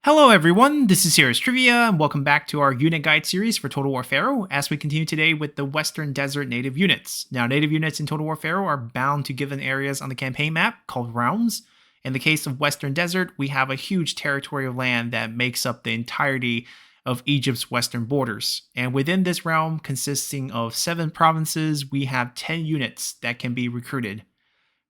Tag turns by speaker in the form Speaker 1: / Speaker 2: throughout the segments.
Speaker 1: Hello everyone, this is Serious Trivia, and welcome back to our unit guide series for Total War Pharaoh, as we continue today with the Western Desert native units. Now, native units in Total War Pharaoh are bound to given areas on the campaign map called realms. In the case of Western Desert, we have a huge territory of land that makes up the entirety of Egypt's western borders. And within this realm, consisting of 7 provinces, we have 10 units that can be recruited.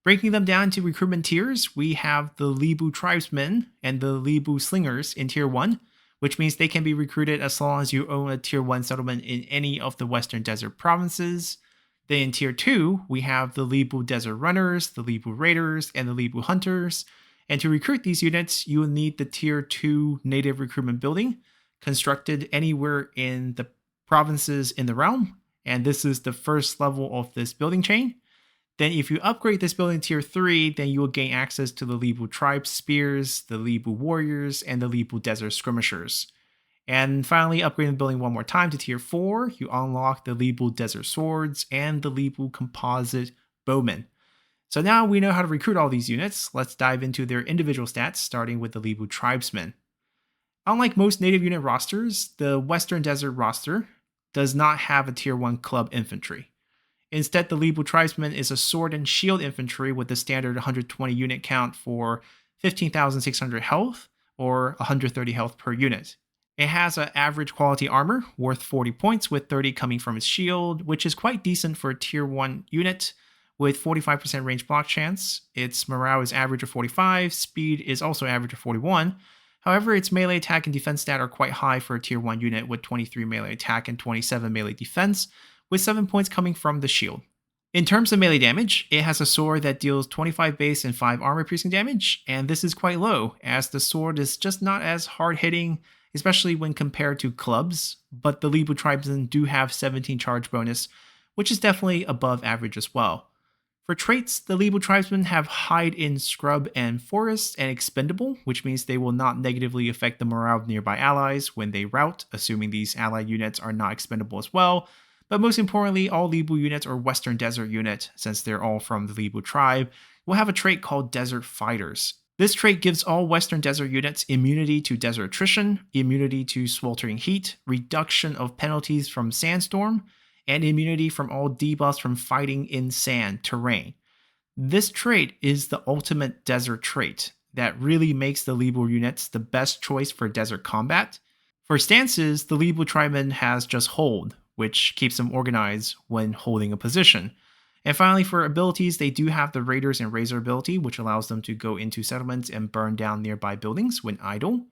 Speaker 1: Breaking them down to recruitment tiers, we have the Libu Tribesmen and the Libu Slingers in Tier 1, which means they can be recruited as long as you own a Tier 1 settlement in any of the Western Desert provinces. Then in Tier 2, we have the Libu Desert Runners, the Libu Raiders, and the Libu Hunters. And to recruit these units, you will need the Tier 2 native recruitment building, constructed anywhere in the provinces in the realm. And this is the first level of this building chain. Then if you upgrade this building to Tier 3, then you will gain access to the Libu Tribes Spears, the Libu Warriors, and the Libu Desert Skirmishers. And finally, upgrading the building one more time to Tier 4, you unlock the Libu Desert Swords and the Libu Composite Bowmen. So now we know how to recruit all these units. Let's dive into their individual stats, starting with the Libu Tribesmen. Unlike most native unit rosters, the Western Desert roster does not have a Tier 1 club infantry. Instead, the Libu Tribesmen is a sword and shield infantry with the standard 120 unit count for 15,600 health or 130 health per unit. It has an average quality armor worth 40 points with 30 coming from its shield, which is quite decent for a tier 1 unit with 45% range block chance. Its morale is average of 45, speed is also average of 41. However, its melee attack and defense stat are quite high for a tier 1 unit with 23 melee attack and 27 melee defense, with 7 points coming from the shield. In terms of melee damage, it has a sword that deals 25 base and 5 armor piercing damage, and this is quite low, as the sword is just not as hard hitting, especially when compared to clubs, but the Libu Tribesmen do have 17 charge bonus, which is definitely above average as well. For traits, the Libu Tribesmen have hide in scrub and forest and expendable, which means they will not negatively affect the morale of nearby allies when they rout, assuming these allied units are not expendable as well. But most importantly, all Libu units or Western Desert unit, since they're all from the Libu tribe, will have a trait called Desert Fighters. This trait gives all Western Desert units immunity to desert attrition, immunity to sweltering heat, reduction of penalties from sandstorm, and immunity from all debuffs from fighting in sand terrain. This trait is the ultimate desert trait that really makes the Libu units the best choice for desert combat. For stances, the Libu Tribeman has just hold, which keeps them organized when holding a position. And finally, for abilities, they do have the Raiders and Razor ability, which allows them to go into settlements and burn down nearby buildings when idle.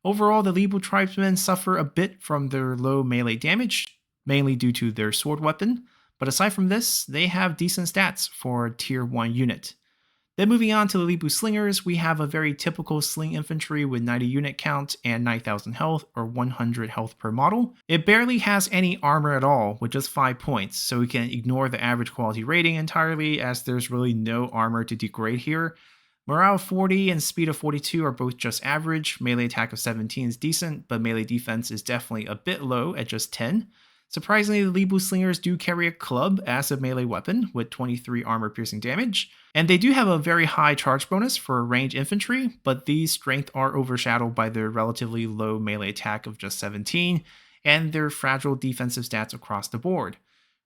Speaker 1: Overall, the Libu Tribesmen suffer a bit from their low melee damage, mainly due to their sword weapon, but aside from this, they have decent stats for a tier 1 unit. Then moving on to the Libu Slingers, we have a very typical sling infantry with 90 unit count and 9,000 health or 100 health per model. It barely has any armor at all with just 5 points, so we can ignore the average quality rating entirely as there's really no armor to degrade here. Morale of 40 and speed of 42 are both just average, melee attack of 17 is decent, but melee defense is definitely a bit low at just 10. Surprisingly, the Libu Slingers do carry a club as a melee weapon with 23 armor piercing damage, and they do have a very high charge bonus for range infantry, but these strength are overshadowed by their relatively low melee attack of just 17 and their fragile defensive stats across the board.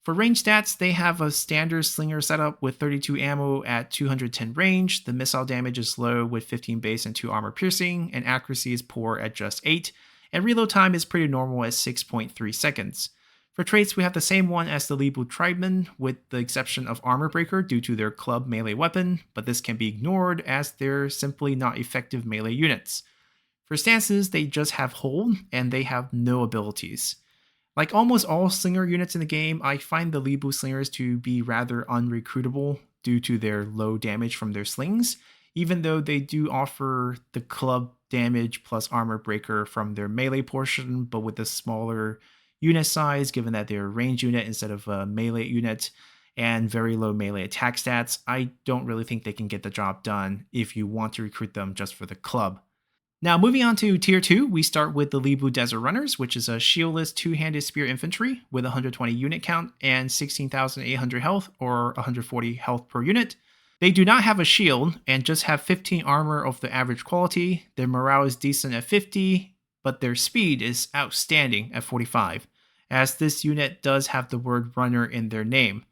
Speaker 1: For range stats, they have a standard slinger setup with 32 ammo at 210 range, the missile damage is low with 15 base and 2 armor piercing, and accuracy is poor at just 8, and reload time is pretty normal at 6.3 seconds. For traits, we have the same one as the Libu Tribesmen, with the exception of Armor Breaker due to their club melee weapon, but this can be ignored as they're simply not effective melee units. For stances, they just have hold, and they have no abilities. Like almost all slinger units in the game, I find the Libu Slingers to be rather unrecruitable due to their low damage from their slings, even though they do offer the club damage plus Armor Breaker from their melee portion, but with a smaller unit size, given that they're a range unit instead of a melee unit, and very low melee attack stats, I don't really think they can get the job done if you want to recruit them just for the club. Now, moving on to Tier 2, we start with the Libu Desert Runners, which is a shieldless two-handed spear infantry with 120 unit count and 16,800 health or 140 health per unit. They do not have a shield and just have 15 armor of the average quality. Their morale is decent at 50, but their speed is outstanding at 45, as this unit does have the word runner in their name.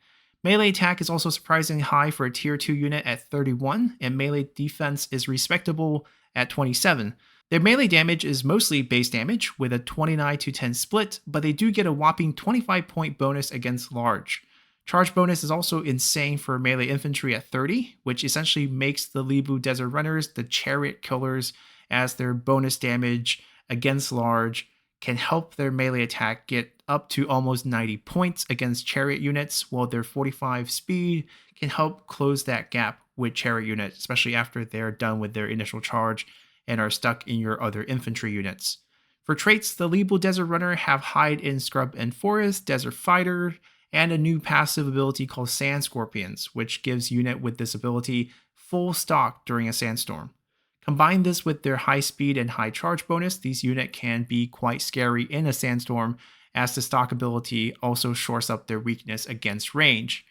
Speaker 1: Melee attack is also surprisingly high for a tier 2 unit at 31, and melee defense is respectable at 27. Their melee damage is mostly base damage with a 29 to 10 split, but they do get a whopping 25 point bonus against large. Charge bonus is also insane for melee infantry at 30, which essentially makes the Libu Desert Runners the chariot killers, as their bonus damage against large can help their melee attack get up to almost 90 points against chariot units, while their 45 speed can help close that gap with chariot units, especially after they're done with their initial charge and are stuck in your other infantry units. For traits, the Libu Desert Runner have Hide in Scrub and Forest, Desert Fighter, and a new passive ability called Sand Scorpions, which gives unit with this ability full stock during a sandstorm. Combine this with their high speed and high charge bonus, these units can be quite scary in a sandstorm, as the stock ability also shores up their weakness against range.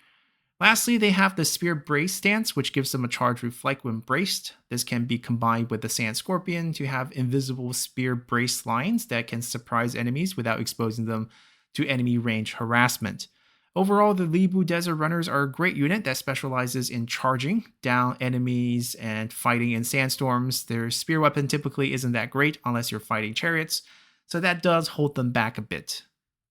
Speaker 1: Lastly, they have the Spear Brace stance, which gives them a charge reflect when braced. This can be combined with the Sand Scorpion to have invisible spear brace lines that can surprise enemies without exposing them to enemy range harassment. Overall, the Libu Desert Runners are a great unit that specializes in charging down enemies and fighting in sandstorms. Their spear weapon typically isn't that great unless you're fighting chariots, so that does hold them back a bit.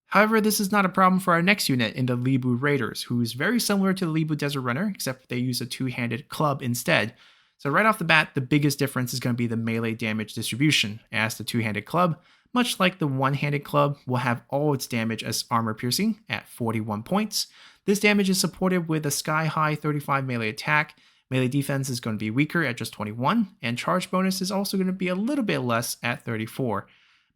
Speaker 1: However, this is not a problem for our next unit in the Libu Raiders, who is very similar to the Libu Desert Runner, except they use a two-handed club instead. So right off the bat, the biggest difference is going to be the melee damage distribution, as the two-handed club, much like the one-handed club, will have all its damage as armor piercing at 41 points. This damage is supported with a sky-high 35 melee attack. Melee defense is going to be weaker at just 21, and charge bonus is also going to be a little bit less at 34.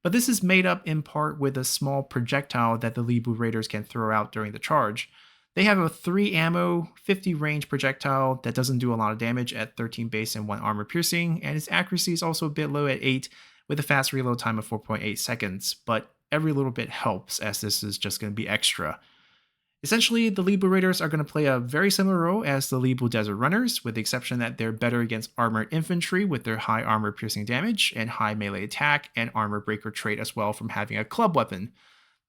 Speaker 1: But this is made up in part with a small projectile that the Libu Raiders can throw out during the charge. They have a 3 ammo, 50 range projectile that doesn't do a lot of damage at 13 base and 1 armor piercing, and its accuracy is also a bit low at 8 with a fast reload time of 4.8 seconds, but every little bit helps, as this is just going to be extra. Essentially, the Libu Raiders are going to play a very similar role as the Libu Desert Runners, with the exception that they're better against armored infantry with their high armor piercing damage and high melee attack and armor breaker trait as well from having a club weapon.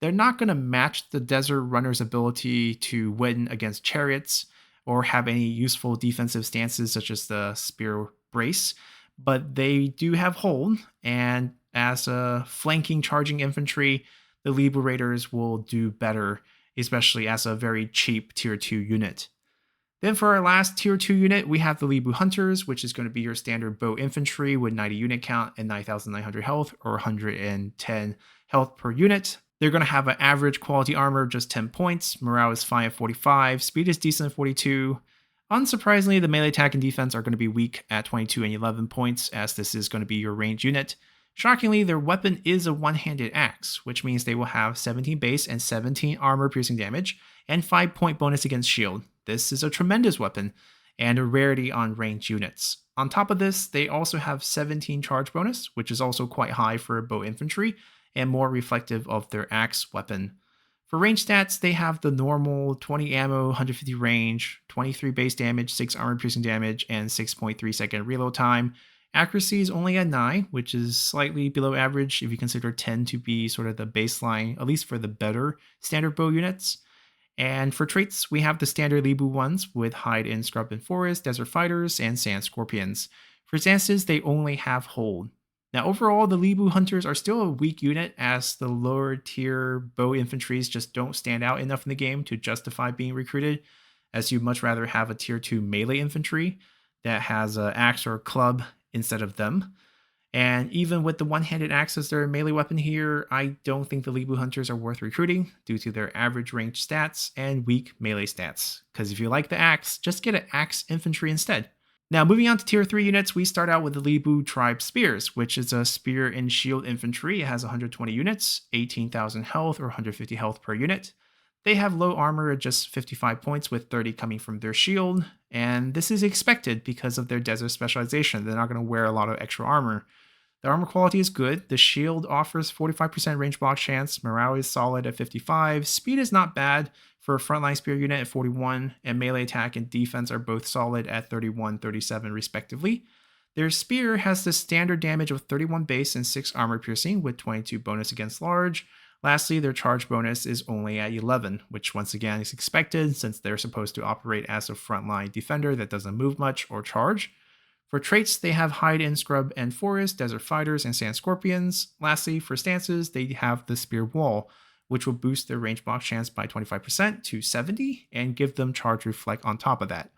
Speaker 1: They're not going to match the Desert Runners' ability to win against chariots or have any useful defensive stances such as the spear brace, but they do have hold, and as a flanking charging infantry, the Libu Raiders will do better, especially as a very cheap tier 2 unit. Then for our last tier 2 unit, we have the Libu Hunters, which is going to be your standard bow infantry with 90 unit count and 9,900 health or 110 health per unit. They're going to have an average quality armor of just 10 points, morale is fine at 45, speed is decent at 42. Unsurprisingly, the melee attack and defense are going to be weak at 22 and 11 points, as this is going to be your ranged unit. Shockingly, their weapon is a one-handed axe, which means they will have 17 base and 17 armor piercing damage, and 5 point bonus against shield. This is a tremendous weapon, and a rarity on ranged units. On top of this, they also have 17 charge bonus, which is also quite high for bow infantry, and more reflective of their axe weapon. For range stats, they have the normal 20 ammo, 150 range, 23 base damage, 6 armor piercing damage, and 6.3 second reload time. Accuracy is only at 9, which is slightly below average if you consider 10 to be sort of the baseline, at least for the better standard bow units. And for traits, we have the standard Libu ones with Hide in Scrub and Forest, Desert Fighters, and Sand Scorpions. For stances, they only have Hold. Now overall, the Libu Hunters are still a weak unit, as the lower tier bow infantries just don't stand out enough in the game to justify being recruited, as you'd much rather have a tier 2 melee infantry that has an axe or a club instead of them. And even with the one-handed axe as their melee weapon here, I don't think the Libu Hunters are worth recruiting due to their average range stats and weak melee stats. Because if you like the axe, just get an axe infantry instead. Now moving on to tier 3 units, we start out with the Libu Tribesmen, which is a spear and shield infantry. It has 120 units, 18,000 health or 150 health per unit. They have low armor at just 55 points with 30 coming from their shield, and this is expected because of their desert specialization. They're not going to wear a lot of extra armor. The armor quality is good. The shield offers 45% range block chance. Morale is solid at 55. Speed is not bad for a frontline spear unit at 41. And melee attack and defense are both solid at 31, 37 respectively. Their spear has the standard damage of 31 base and 6 armor piercing with 22 bonus against large. Lastly, their charge bonus is only at 11, which once again is expected since they're supposed to operate as a frontline defender that doesn't move much or charge. For traits, they have Hide and Scrub and Forest, Desert Fighters, and Sand Scorpions. Lastly, for stances, they have the Spear Wall, which will boost their range block chance by 25% to 70 and give them Charge Reflect on top of that.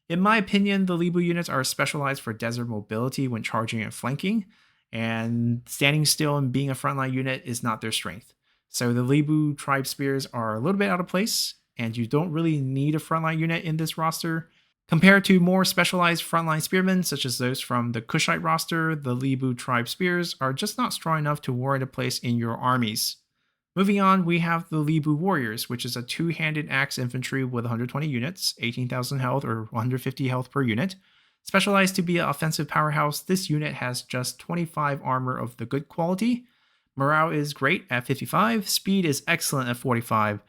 Speaker 1: In my opinion, the Libu units are specialized for desert mobility when charging and flanking, and standing still and being a frontline unit is not their strength. So the Libu Tribe Spears are a little bit out of place, and you don't really need a frontline unit in this roster. Compared to more specialized frontline spearmen, such as those from the Kushite roster, the Libu Tribe Spears are just not strong enough to warrant a place in your armies. Moving on, we have the Libu Warriors, which is a two-handed axe infantry with 120 units, 18,000 health or 150 health per unit. Specialized to be an offensive powerhouse, this unit has just 25 armor of the good quality. Morale is great at 55, speed is excellent at 45.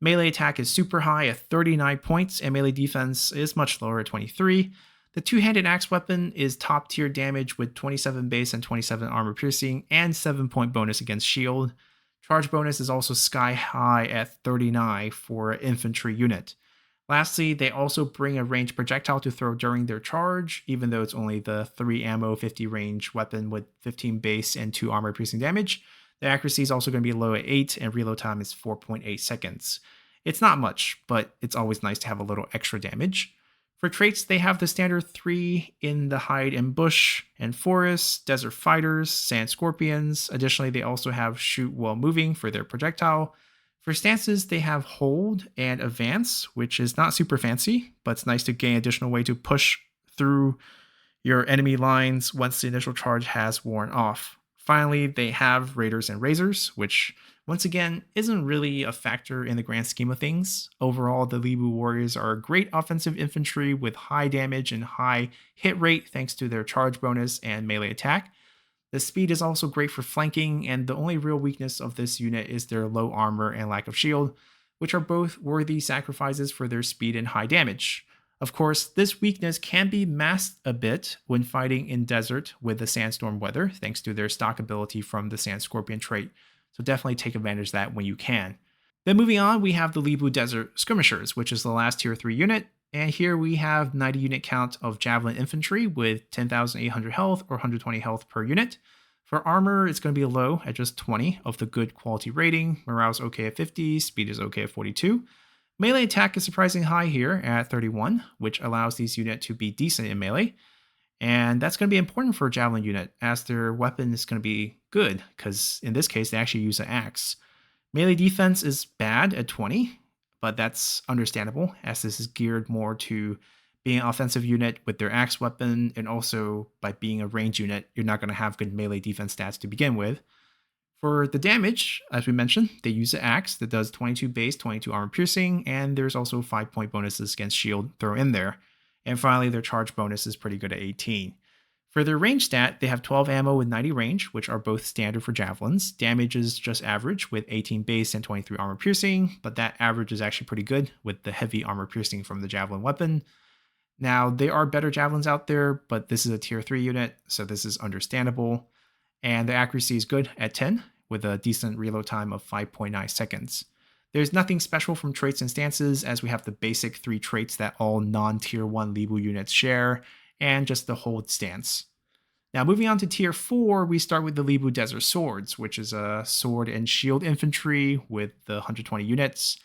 Speaker 1: Melee attack is super high at 39 points, and melee defense is much lower at 23. The two-handed axe weapon is top tier damage with 27 base and 27 armor piercing, and 7-point bonus against shield. Charge bonus is also sky high at 39 for an infantry unit. Lastly, they also bring a ranged projectile to throw during their charge, even though it's only the 3 ammo 50 range weapon with 15 base and 2 armor piercing damage. The accuracy is also going to be low at 8, and reload time is 4.8 seconds. It's not much, but it's always nice to have a little extra damage. For traits, they have the standard 3 in the Hide and Bush and Forest, Desert Fighters, Sand Scorpions. Additionally, they also have Shoot While Moving for their projectile. For stances, they have Hold and Advance, which is not super fancy, but it's nice to gain additional way to push through your enemy lines once the initial charge has worn off. Finally, they have Raiders and Razors, which once again isn't really a factor in the grand scheme of things. Overall, the Libu Warriors are a great offensive infantry with high damage and high hit rate thanks to their charge bonus and melee attack. The speed is also great for flanking, and the only real weakness of this unit is their low armor and lack of shield, which are both worthy sacrifices for their speed and high damage. Of course, this weakness can be masked a bit when fighting in desert with the sandstorm weather, thanks to their stock ability from the Sand Scorpion trait, so definitely take advantage of that when you can. Then moving on, we have the Libu Desert Skirmishers, which is the last tier 3 unit, and here we have 90 unit count of Javelin Infantry with 10,800 health or 120 health per unit. For armor, it's going to be low at just 20 of the good quality rating, morale is okay at 50, speed is okay at 42. Melee attack is surprisingly high here at 31, which allows these units to be decent in melee. And that's going to be important for a Javelin unit, as their weapon is going to be good, because in this case, they actually use an axe. Melee defense is bad at 20, but that's understandable, as this is geared more to being an offensive unit with their axe weapon, and also by being a range unit, you're not going to have good melee defense stats to begin with. For the damage, as we mentioned, they use an axe that does 22 base, 22 armor piercing, and there's also 5-point bonuses against shield thrown in there. And finally, their charge bonus is pretty good at 18. For their range stat, they have 12 ammo with 90 range, which are both standard for javelins. Damage is just average with 18 base and 23 armor piercing, but that average is actually pretty good with the heavy armor piercing from the javelin weapon. Now, there are better javelins out there, but this is a tier 3 unit, so this is understandable. And the accuracy is good at 10, with a decent reload time of 5.9 seconds. There's nothing special from traits and stances, as we have the basic 3 traits that all non-tier 1 Libu units share, and just the hold stance. Now moving on to tier 4, we start with the Libu Desert Swords, which is a sword and shield infantry with the 120 units,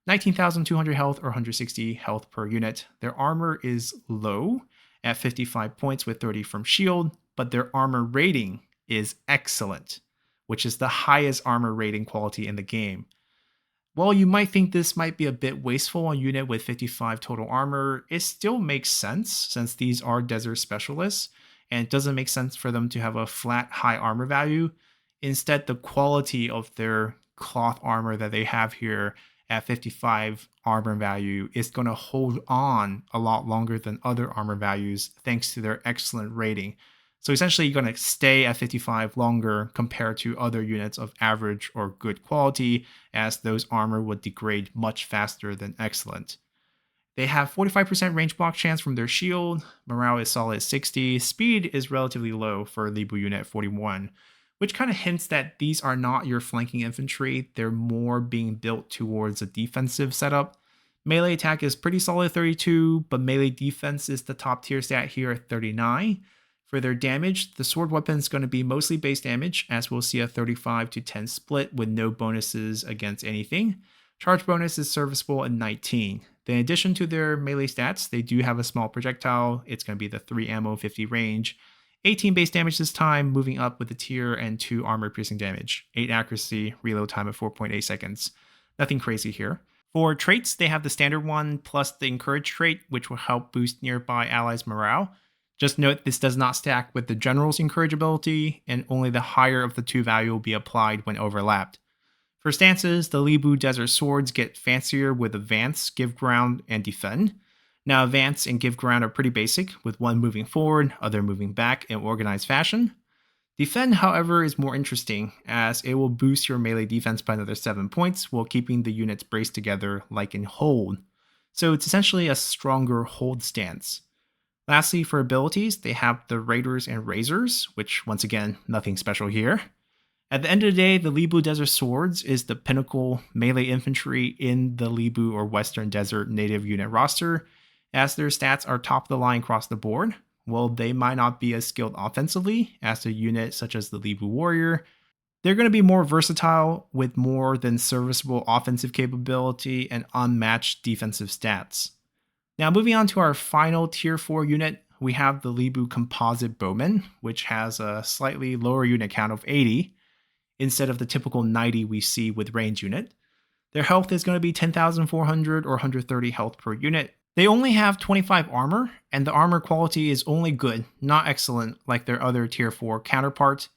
Speaker 1: 19,200 health or 160 health per unit. Their armor is low at 55 points with 30 from shield, but their armor rating is excellent, which is the highest armor rating quality in the game. While you might think this might be a bit wasteful on a unit with 55 total armor, it still makes sense since these are desert specialists, and it doesn't make sense for them to have a flat high armor value. Instead, the quality of their cloth armor that they have here at 55 armor value is going to hold on a lot longer than other armor values thanks to their excellent rating. So essentially, you're going to stay at 55 longer compared to other units of average or good quality, as those armor would degrade much faster than excellent. They have 45% range block chance from their shield, morale is solid at 60, speed is relatively low for Libu unit at 41, which kind of hints that these are not your flanking infantry, they're more being built towards a defensive setup. Melee attack is pretty solid at 32, but melee defense is the top tier stat here at 39. For their damage, the sword weapon is going to be mostly base damage, as we'll see a 35 to 10 split with no bonuses against anything. Charge bonus is serviceable at 19. Then in addition to their melee stats, they do have a small projectile. It's going to be the 3 ammo, 50 range, 18 base damage this time, moving up with the tier, and 2 armor piercing damage, 8 accuracy, reload time of 4.8 seconds. Nothing crazy here. For traits, they have the standard one plus the encourage trait, which will help boost nearby allies' morale. Just note this does not stack with the general's encourage ability, and only the higher of the two value will be applied when overlapped. For stances, the Libu Desert Swords get fancier with Advance, Give Ground, and Defend. Now, Advance and Give Ground are pretty basic, with one moving forward, other moving back in organized fashion. Defend, however, is more interesting, as it will boost your melee defense by another 7 points while keeping the units braced together like in Hold. So it's essentially a stronger Hold stance. Lastly, for abilities, they have the Raiders and Razors, which once again, nothing special here. At the end of the day, the Libu Desert Swords is the pinnacle melee infantry in the Libu or Western Desert native unit roster, as their stats are top of the line across the board. While they might not be as skilled offensively as a unit such as the Libu Warrior, they're going to be more versatile with more than serviceable offensive capability and unmatched defensive stats. Now moving on to our final tier 4 unit, we have the Libu Composite Bowmen, which has a slightly lower unit count of 80, instead of the typical 90 we see with range unit. Their health is going to be 10,400 or 130 health per unit. They only have 25 armor, and the armor quality is only good, not excellent like their other tier 4 counterpart.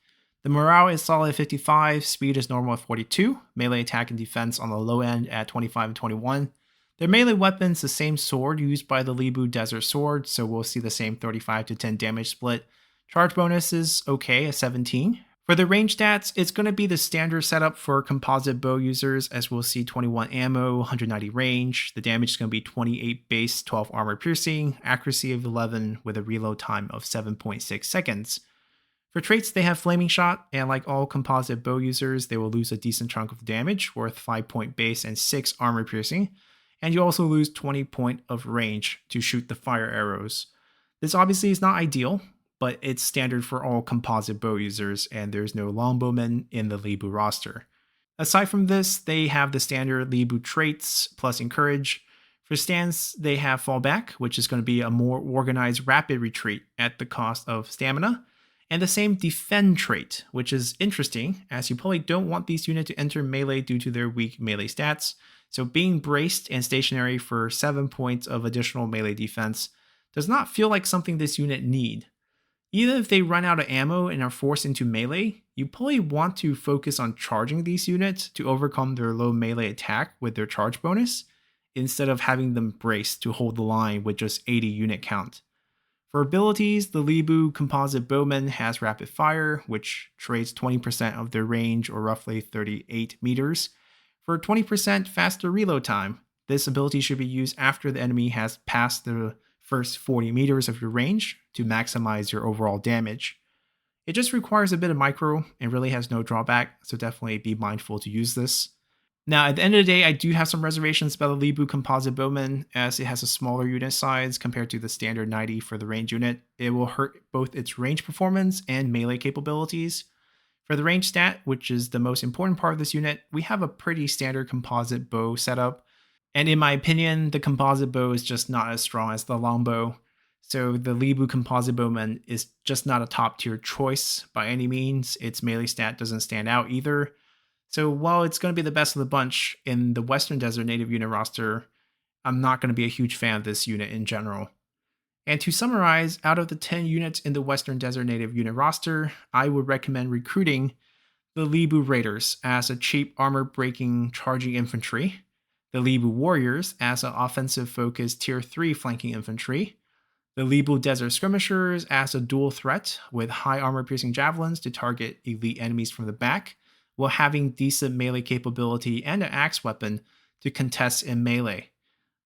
Speaker 1: The morale is solid at 55, speed is normal at 42, melee attack and defense on the low end at 25 and 21. Their melee weapon is the same sword used by the Libu Desert Sword, so we'll see the same 35 to 10 damage split. Charge bonus is okay at 17. For the range stats, it's going to be the standard setup for composite bow users, as we'll see 21 ammo, 190 range. The damage is going to be 28 base, 12 armor piercing, accuracy of 11 with a reload time of 7.6 seconds. For traits, they have Flaming Shot, and like all composite bow users, they will lose a decent chunk of damage, worth 5 point base and 6 armor piercing, and you also lose 20 point of range to shoot the fire arrows. This obviously is not ideal, but it's standard for all composite bow users, and there's no longbowmen in the Libu roster. Aside from this, they have the standard Libu traits plus encourage. For stance, they have fallback, which is going to be a more organized rapid retreat at the cost of stamina, and the same defend trait, which is interesting, as you probably don't want these units to enter melee due to their weak melee stats, so being braced and stationary for 7 points of additional melee defense does not feel like something this unit need. Even if they run out of ammo and are forced into melee, you probably want to focus on charging these units to overcome their low melee attack with their charge bonus, instead of having them braced to hold the line with just 80 unit count. For abilities, the Libu Composite Bowman has Rapid Fire, which trades 20% of their range, or roughly 38 meters, for 20% faster reload time. This ability should be used after the enemy has passed the first 40 meters of your range to maximize your overall damage. It just requires a bit of micro and really has no drawback, so definitely be mindful to use this. Now, at the end of the day, I do have some reservations about the Libu Composite Bowman, as it has a smaller unit size compared to the standard 90 for the range unit. It will hurt both its range performance and melee capabilities. For the range stat, which is the most important part of this unit, we have a pretty standard composite bow setup. And in my opinion, the composite bow is just not as strong as the longbow. So the Libu Composite Bowman is just not a top tier choice by any means. Its melee stat doesn't stand out either. So while it's going to be the best of the bunch in the Western Desert native unit roster, I'm not going to be a huge fan of this unit in general. And to summarize, out of the 10 units in the Western Desert native unit roster, I would recommend recruiting the Libu Raiders as a cheap armor-breaking charging infantry, the Libu Warriors as an offensive-focused tier 3 flanking infantry, The Libu Desert Skirmishers as a dual threat with high armor piercing javelins to target elite enemies from the back, while having decent melee capability and an axe weapon to contest in melee.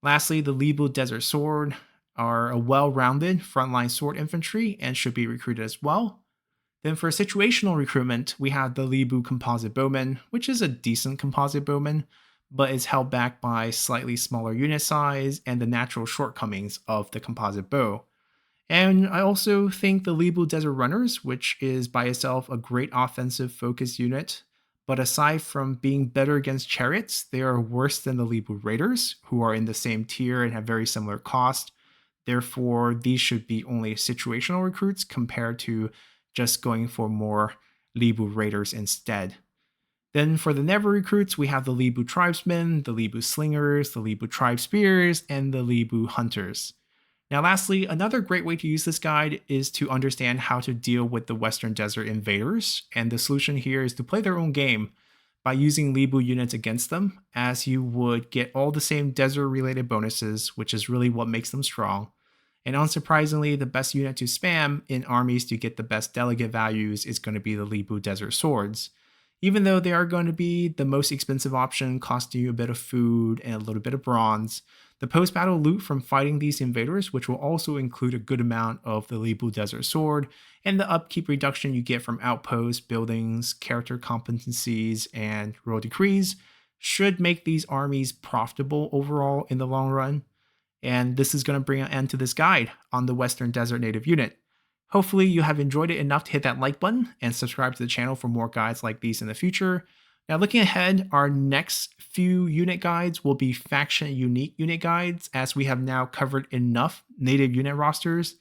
Speaker 1: Lastly, the Libu Desert Sword are a well-rounded frontline sword infantry and should be recruited as well. Then for situational recruitment, we have the Libu Composite Bowmen, which is a decent composite bowman, but is held back by slightly smaller unit size and the natural shortcomings of the composite bow. And I also think the Libu Desert Runners, which is by itself a great offensive focused unit, but aside from being better against chariots, they are worse than the Libu Raiders, who are in the same tier and have very similar cost. Therefore, these should be only situational recruits compared to just going for more Libu Raiders instead. Then for the never recruits, we have the Libu Tribesmen, the Libu Slingers, the Libu Tribesmen, and the Libu Hunters. Now lastly, another great way to use this guide is to understand how to deal with the Western Desert Invaders, and the solution here is to play their own game by using Libu units against them, as you would get all the same desert-related bonuses, which is really what makes them strong. And unsurprisingly, the best unit to spam in armies to get the best delegate values is going to be the Libu Desert Swords. Even though they are going to be the most expensive option, costing you a bit of food and a little bit of bronze, the post-battle loot from fighting these invaders, which will also include a good amount of the Libu Desert Sword, and the upkeep reduction you get from outposts, buildings, character competencies, and royal decrees, should make these armies profitable overall in the long run. And this is going to bring an end to this guide on the Western Desert Native unit. Hopefully you have enjoyed it enough to hit that like button and subscribe to the channel for more guides like these in the future. Now looking ahead, our next few unit guides will be faction unique unit guides, as we have now covered enough native unit rosters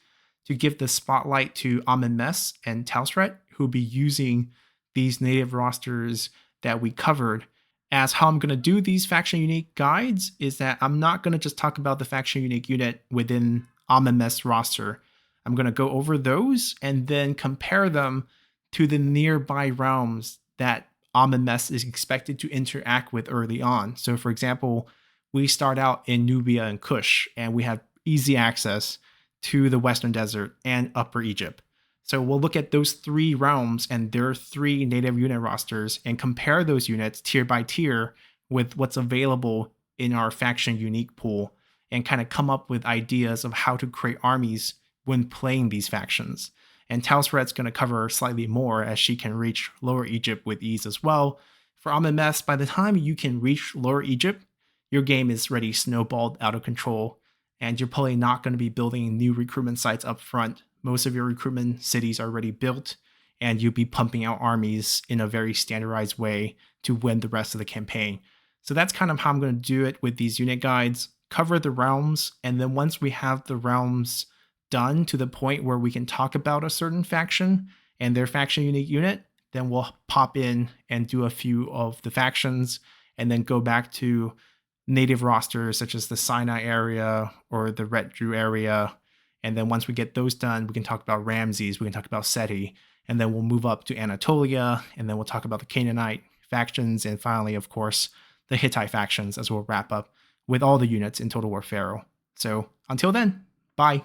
Speaker 1: to give the spotlight to Mes and Talsret, who will be using these native rosters that we covered. As how I'm going to do these faction unique guides is that I'm not going to just talk about the faction unique unit within Mes roster. I'm going to go over those and then compare them to the nearby realms that Mes is expected to interact with early on. So for example, we start out in Nubia and Kush, and we have easy access to the Western Desert and Upper Egypt. So we'll look at those three realms and their three native unit rosters and compare those units tier by tier with what's available in our faction unique pool, and kind of come up with ideas of how to create armies when playing these factions. And Talsret's going to cover slightly more, as she can reach Lower Egypt with ease as well. For Mes, by the time you can reach Lower Egypt, your game is already snowballed out of control, and you're probably not going to be building new recruitment sites up front. Most of your recruitment cities are already built, and you'll be pumping out armies in a very standardized way to win the rest of the campaign. So that's kind of how I'm going to do it with these unit guides. Cover the realms, and then once we have the realms done to the point where we can talk about a certain faction and their faction unique unit, then we'll pop in and do a few of the factions, and then go back to native rosters such as the Sinai area or the Ret Drew area. And then once we get those done, we can talk about Ramses, we can talk about Seti, and then we'll move up to Anatolia, and then we'll talk about the Canaanite factions, and finally, of course, the Hittite factions, as we'll wrap up with all the units in Total War Pharaoh. So until then, bye.